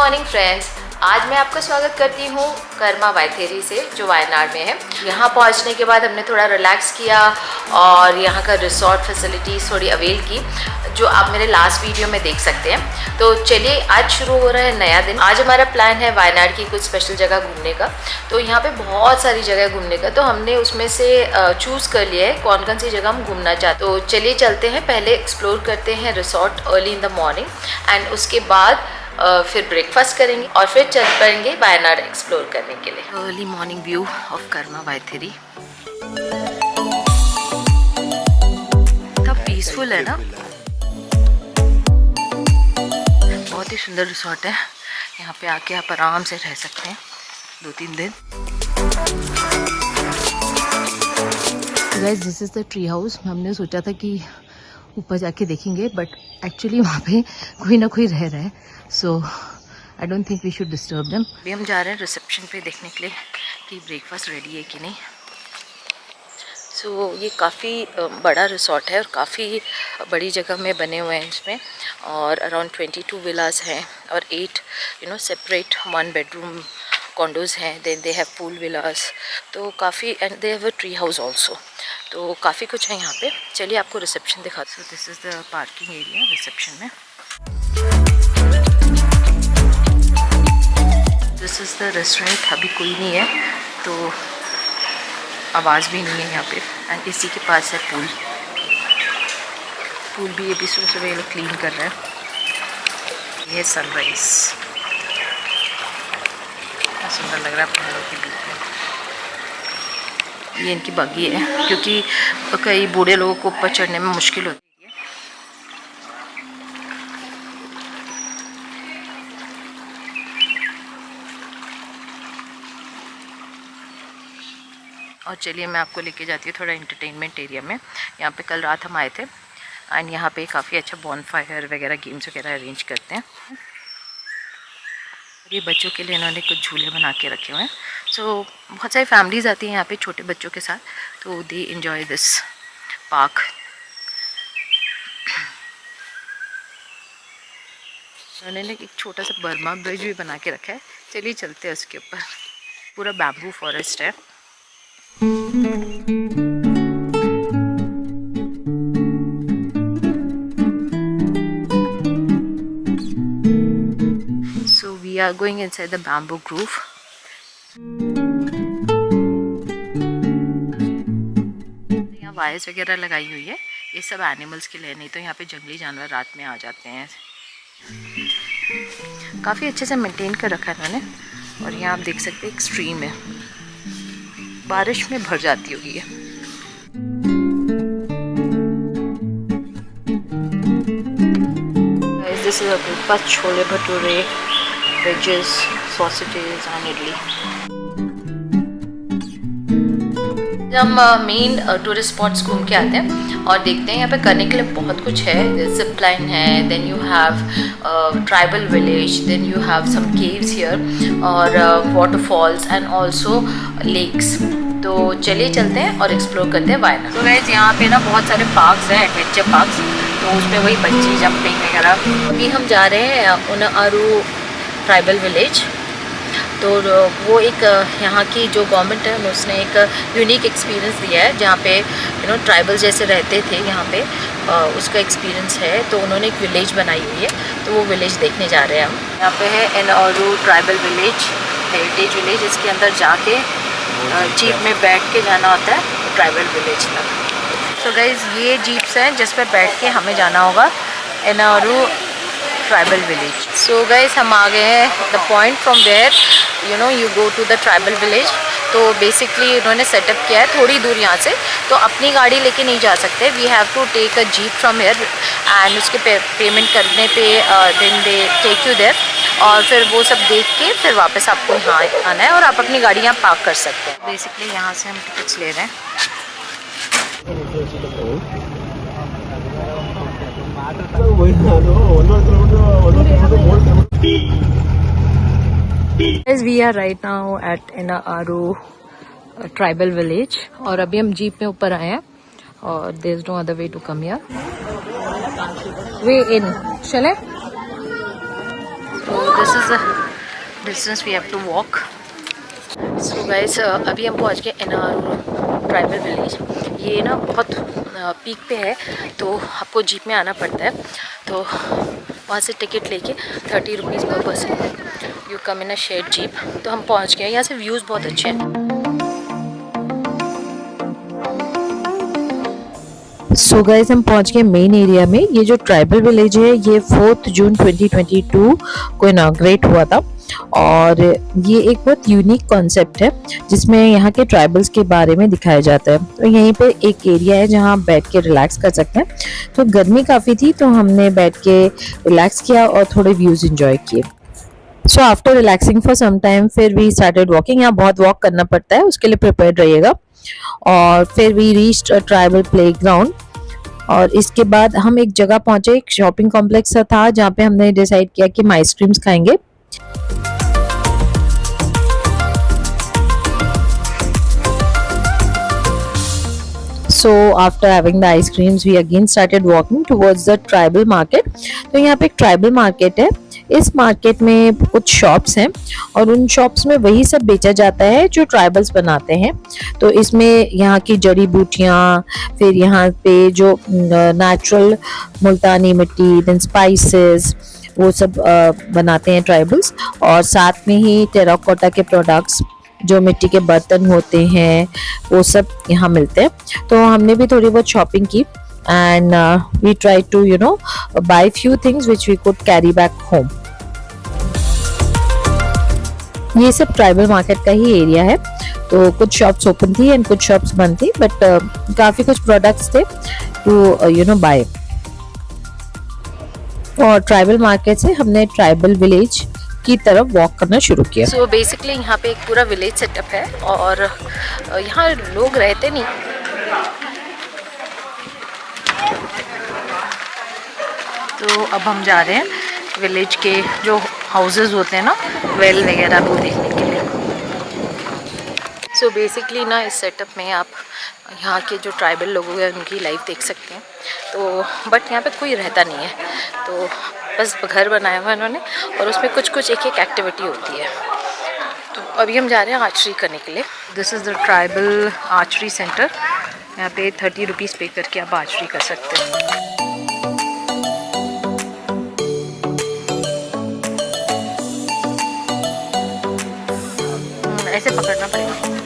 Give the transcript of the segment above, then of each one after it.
Morning friends, आज मैं आपका स्वागत करती हूँ कर्मा वाइथेरी से जो वायनाड में है। यहाँ पहुँचने के बाद हमने थोड़ा रिलैक्स किया और यहाँ का रिसोर्ट फैसिलिटीज़ थोड़ी अवेल की, जो आप मेरे लास्ट वीडियो में देख सकते हैं। तो चलिए, आज शुरू हो रहा है नया दिन। आज हमारा प्लान है वायनाड की कुछ स्पेशल जगह घूमने का। तो यहाँ पे बहुत सारी जगह घूमने का, तो हमने उसमें से चूज़ कर लिया है कौन कौन सी जगह हम घूमना चाहते हैं। तो चलिए चलते हैं, पहले एक्सप्लोर करते हैं resort early in the morning and उसके बाद फिर ब्रेकफास्ट करेंगे और फिर चल पड़ेंगे वायनाड एक्सप्लोर करने के लिए। Early morning view of Karma Vythiri, बहुत पीसफुल है ना, बहुत ही सुंदर रिसोर्ट है। यहाँ पे आके आप आराम से रह सकते हैं 2-3 दिन। Guys, this is the tree house. हमने सोचा था कि ऊपर जाके देखेंगे, बट एक्चुअली वहाँ पे कोई ना कोई रह रहा है, so I don't think we should disturb them. अभी हम जा रहे हैं रिसेप्शन पे देखने के लिए कि ब्रेकफास्ट रेडी है कि नहीं। सो ये काफ़ी बड़ा रिसोर्ट है और काफ़ी बड़ी जगह में बने हुए हैं इसमें, और अराउंड 22 विलास हैं और 8 सेपरेट 1 बेडरूम कॉन्डोज हैं। देन दे हैव पूल विलास, तो काफ़ी, and they have a tree house also, तो काफ़ी कुछ है यहाँ पे। चलिए आपको रिसेप्शन दिखाती हूँ। This is the parking area reception में। This is the restaurant. अभी कोई नहीं है तो आवाज़ भी नहीं है यहाँ पे, एंड इसी के पास है पूल। पूल भी अभी सुबह सुबह ये लोग क्लीन कर रहे हैं। ये सनराइज सुंदर लग रहा है पहाड़ों के बीच में। ये इनकी बग्गी है, क्योंकि कई बूढ़े लोगों को ऊपर चढ़ने में मुश्किल होती है। और चलिए मैं आपको लेके जाती हूँ थोड़ा एंटरटेनमेंट एरिया में। यहाँ पे कल रात हम आए थे एंड यहाँ पे काफ़ी अच्छा बॉनफायर वगैरह गेम्स वगैरह अरेंज करते हैं। ये बच्चों के लिए इन्होंने कुछ झूले बना के रखे हुए हैं। सो बहुत सारी फैमिलीज़ आती हैं यहाँ पे छोटे बच्चों के साथ, तो दे एंजॉय दिस पार्क। उन्होंने एक छोटा सा बर्मा ब्रिज भी बना के रखा है। चलिए चलते हैं उसके ऊपर। पूरा बैम्बू फॉरेस्ट है। So we are going inside the bamboo grove. यहाँ वायर्स वगैरह लगाई हुई है, ये सब एनिमल्स के लिए, नहीं तो यहाँ पे जंगली जानवर रात में आ जाते हैं। काफ़ी अच्छे से मेंटेन कर रखा है इन्होंने। और यहाँ आप देख सकते हैं एक स्ट्रीम है, बारिश में भर जाती होगी ये। This is a breakfast, chole bhature, wages, sausages and idli. हम मेन टूरिस्ट स्पॉट्स घूम के आते हैं और देखते हैं यहाँ पे करने के लिए बहुत कुछ है। जिप लाइन है, then you have tribal village, then you have some caves here और वाटरफॉल्स एंड ऑल्सो लेक्स। तो चलिए चलते हैं और एक्सप्लोर करते हैं वायनाड। तो गाइस, यहाँ पे ना बहुत सारे पार्क्स हैं, एडवेंचर पार्क्स, तो उसमें वही बंजी जंपिंग वगैरह। अभी हम जा रहे हैं उनारू ट्राइबल विलेज। तो वो एक यहाँ की जो गवर्नमेंट है उसने एक यूनिक एक्सपीरियंस दिया है, जहाँ पे ट्राइबल जैसे रहते थे यहाँ पे, उसका एक्सपीरियंस है। तो उन्होंने एक विलेज बनाई हुई है, तो वो विलेज देखने जा रहे हैं हम। यहाँ पे है उनारू ट्राइबल विलेज, हेरिटेज विलेज। इसके अंदर जाके जीप में बैठ के जाना होता है ट्राइबल विलेज तक। तो गाइज, ये जीप्स हैं जिस पर बैठ के हमें जाना होगा उनारू ट्राइबल विलेज। सो गाइज, हम आ गए हैं the point from where you go to the tribal village. तो बेसिकली उन्होंने सेटअप किया है थोड़ी दूर यहाँ से, तो अपनी गाड़ी लेके नहीं जा सकते। We have to take a jeep from here and उसके पेमेंट करने पे then they take you there, और फिर वो सब देख के फिर वापस आपको यहाँ आना है और आप अपनी गाड़ी यहाँ पार्क कर सकते हैं। बेसिकली यहाँ से हम टिकट्स ले रहे हैं। We are right now at Unaru tribal village और अभी हम जीप में ऊपर आए हैं और there is no other way to come here. Way in, चले? So this is the distance we have to walk. So guys, अभी हम पहुंच गए एनारू ट्राइबल विलेज। ये ना बहुत पीक पे है, तो आपको जीप में आना पड़ता है। तो वहाँ से टिकट लेके 30 रुपीज़ पर person you come in a shared jeep. तो हम पहुँच गए। यहाँ से व्यूज़ बहुत अच्छे हैं। सो गाइस, हम पहुंच गए मेन एरिया में। ये जो ट्राइबल विलेज है ये 4 जून 2022 को इनॉग्रेट हुआ था, और ये एक बहुत यूनिक कॉन्सेप्ट है जिसमें यहाँ के ट्राइबल्स के बारे में दिखाया जाता है। तो यहीं पे एक एरिया है जहाँ आप बैठ के रिलैक्स कर सकते हैं। तो गर्मी काफ़ी थी, तो हमने बैठ के रिलैक्स किया और थोड़े व्यूज़ इंजॉय किए। So after relaxing for some time फिर वी स्टार्टेड वॉकिंग। यहाँ बहुत वॉक करना पड़ता है, उसके लिए प्रिपेयर्ड रहिएगा। और फिर we reached a tribal playground, और इसके बाद हम एक जगह पहुंचे, एक शॉपिंग कॉम्प्लेक्स था जहाँ पे हमने डिसाइड किया कि हम आइसक्रीम्स खाएंगे। So after having the ice creams, we again started walking towards the tribal market. तो यहाँ पे एक ट्राइबल मार्केट है। इस मार्केट में कुछ शॉप्स हैं, और उन शॉप्स में वही सब बेचा जाता है जो ट्राइबल्स बनाते हैं। तो इसमें यहाँ की जड़ी बूटियाँ, फिर यहाँ पे जो नेचुरल मुल्तानी मिट्टी, देन स्पाइसेस, वो सब बनाते हैं ट्राइबल्स। और साथ में ही टेराकोटा के प्रोडक्ट्स, जो मिट्टी के बर्तन होते हैं, वो सब यहाँ मिलते हैं। तो हमने भी थोड़ी बहुत शॉपिंग की, and we try to buy few things which we could carry back home. ये सब ट्राइबल मार्केट का ही एरिया है। तो कुछ शॉप्स ओपन थी एंड कुछ शॉप्स बंद थी, बट काफ़ी कुछ प्रोडक्ट्स थे टू बाय। और ट्राइबल मार्केट से हमने ट्राइबल विलेज की तरफ वॉक करना शुरू किया। सो बेसिकली यहाँ पे एक पूरा विलेज सेटअप है, और यहाँ लोग रहते नहीं। तो अब हम जा रहे हैं विलेज के जो हाउसेस होते हैं ना, वेल वगैरह, वो देखने के लिए। सो बेसिकली ना इस सेटअप में आप यहाँ के जो ट्राइबल लोग हैं उनकी लाइफ देख सकते हैं। तो बट यहाँ पे कोई रहता नहीं है, तो बस घर बनाया हुआ है इन्होंने, और उसमें कुछ कुछ एक एक एक्टिविटी होती है। तो अभी हम जा रहे हैं आर्चरी करने के लिए। This is the tribal archery centre. यहाँ पे 30 रुपीज़ पे करके आप आर्चरी कर सकते हैं। ऐसे पकड़ना पड़ेगा।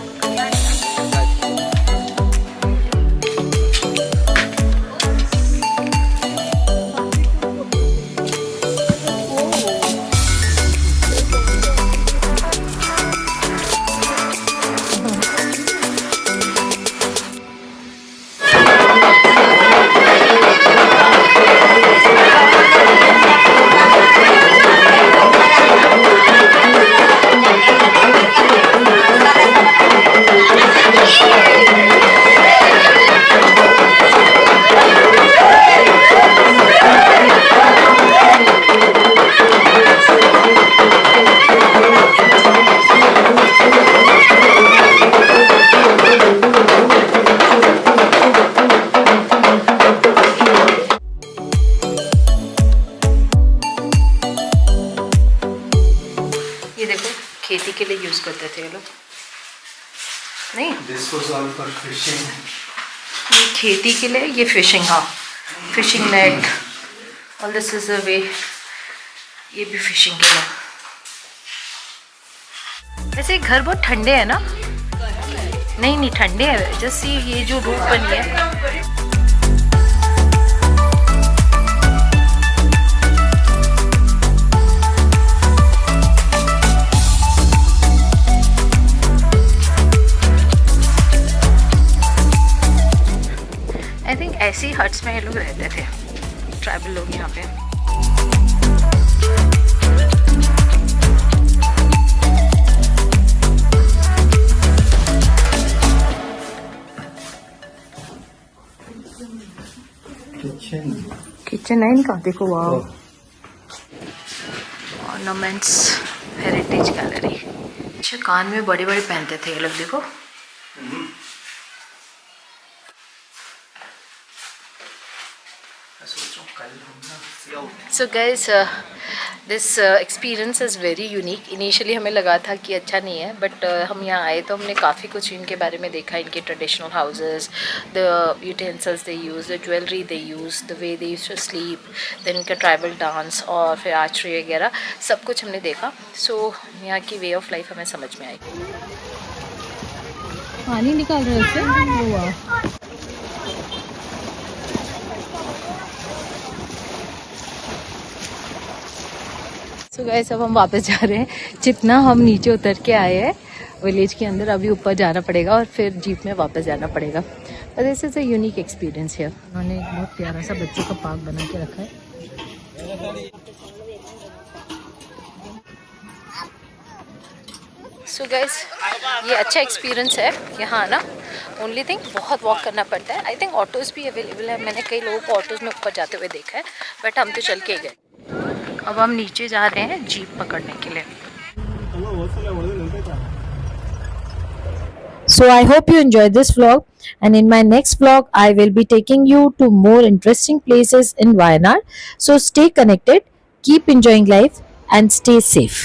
खेती के लिए यूज करते थे ये लोग, नहीं? This was all for fishing. ये खेती के लिए, ये फिशिंग, हाँ, fishing net, all this is a way. ये भी फिशिंग के लिए। वैसे घर बहुत ठंडे है ना? नहीं नहीं, ठंडे है। जैसे ये जो रूफ बनी है, आई थिंक ऐसी हट्स में ये लोग रहते थे, ट्राइबल लोग यहाँ पे। किचन है इनका, देखो, वाह। Ornaments, heritage gallery. अच्छा, कान में बड़े बड़े पहनते थे ये लोग, देखो। मैं सोच रहा हूँ कल हम ना सिया उठें। So guys this experience is very unique. Initially हमें लगा था कि अच्छा नहीं है, बट हम यहाँ आए तो हमने काफ़ी कुछ इनके बारे में देखा, इनके traditional houses, the utensils they use, the jewellery they use, the way they use to sleep, then इनका ट्राइबल डांस और फिर आर्चरी वगैरह सब कुछ हमने देखा. सो यहाँ की वे ऑफ लाइफ हमें समझ में आई. पानी निकाल रहे उससे हुआ. सो गाइस अब हम वापस जा रहे हैं. जितना हम नीचे उतर के आए हैं विलेज के अंदर, अभी ऊपर जाना पड़ेगा और फिर जीप में वापस जाना पड़ेगा. But this is a unique experience है. उन्होंने एक बहुत प्यारा सा बच्चों का पार्क बना के रखा है. सो गाइस ये अच्छा एक्सपीरियंस है यहाँ आना. ओनली थिंग बहुत वॉक करना पड़ता है. आई थिंक ऑटोज़ भी अवेलेबल है. मैंने कई लोगों को ऑटोज़ में ऊपर जाते हुए देखा है, बट हम तो चल के गए. अब हम नीचे जा रहे हैं जीप पकड़ने के लिए. So I hope you enjoyed this vlog, and in my next vlog I will be taking you to more interesting places in Wayanad. So stay connected, keep enjoying life and stay safe.